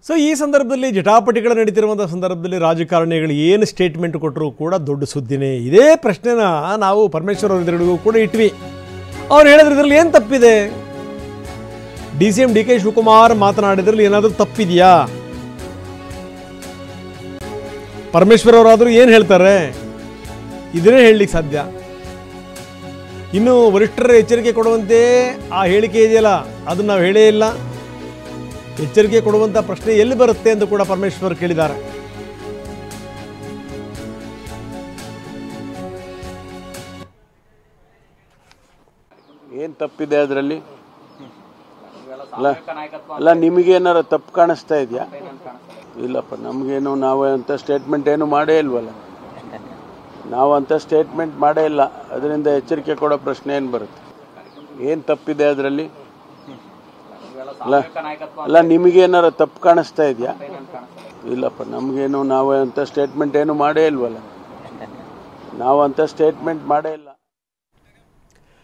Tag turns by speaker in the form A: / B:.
A: So ಈ ಸಂದರ್ಭದಲ್ಲಿ ಜಟಾಪಟಿಗಳು ನಡೀತಿರುವಂಥ ಸಂದರ್ಭದಲ್ಲಿ ರಾಜಕಾರಣಿಗಳು ಏನು ಸ್ಟೇಟ್ಮೆಂಟ್ ಕೊಟ್ಟರು ಕೂಡ ದೊಡ್ಡ ಸುದ್ದಿನೇ. ಇದೇ ಪ್ರಶ್ನೆನ ನಾವು ಪರಮೇಶ್ವರ್ ಅವರಿಗೂ ಕೂಡ ಇಟ್ವಿ. ಅವ್ರು ಹೇಳಿದ್ರೆ ಇದರಲ್ಲಿ ಏನು ತಪ್ಪಿದೆ? DCM DK ಶಿವಕುಮಾರ್ ಮಾತನಾಡಿದ್ರಲ್ಲಿ ಏನಾದರೂ ತಪ್ಪಿದೆಯಾ? ಪರಮೇಶ್ವರ್ ಅವರಾದರೂ ಏನು ಹೇಳ್ತಾರೆ? ಇದನ್ನೇ ಹೇಳಲಿಕ್ಕೆ ಸಾಧ್ಯ. ಇನ್ನು ವರಿಷ್ಠರ ಎಚ್ಚರಿಕೆ ಕೊಡುವಂತೆ ಆ ಹೇಳಿಕೆ ಇದೆಯಲ್ಲ, ಅದನ್ನು ನಾವು ಹೇಳೇ ಇಲ್ಲ. ಎಚ್ಚರಿಕೆ ಕೊಡುವಂಥ ಪ್ರಶ್ನೆ ಎಲ್ಲಿ ಬರುತ್ತೆ ಎಂದು ಕೂಡ ಪರಮೇಶ್ವರ್ ಕೇಳಿದ್ದಾರೆ.
B: ಏನು ತಪ್ಪಿದೆ ಅದರಲ್ಲಿ? ಅಲ್ಲ ನಿಮಗೇನಾರ ತಪ್ಪು ಕಾಣಿಸ್ತಾ ಇದೆಯಾ? ಇಲ್ಲಪ್ಪ, ನಮಗೇನು, ನಾವು ಅಂಥ ಸ್ಟೇಟ್ಮೆಂಟ್ ಏನು ಮಾಡೇ ಇಲ್ವಲ್ಲ. ನಾವು ಅಂಥ ಸ್ಟೇಟ್ಮೆಂಟ್ ಮಾಡೇ ಇಲ್ಲ. ಅದರಿಂದ ಎಚ್ಚರಿಕೆ ಕೊಡೋ ಪ್ರಶ್ನೆ ಏನು ಬರುತ್ತೆ? ಏನು ತಪ್ಪಿದೆ ಅದರಲ್ಲಿ? ಅಲ್ಲ ನಿಮಗೇನಾರ ತಪ್ಪು ಕಾಣಿಸ್ತಾ ಇದೆಯಾ? ಇಲ್ಲಪ್ಪ, ನಮಗೇನು, ನಾವು ಅಂಥ ಸ್ಟೇಟ್ಮೆಂಟ್ ಏನು ಮಾಡೇ ಇಲ್ವಲ್ಲ. ನಾವು ಅಂಥ ಸ್ಟೇಟ್ಮೆಂಟ್ ಮಾಡೇ ಇಲ್ಲ.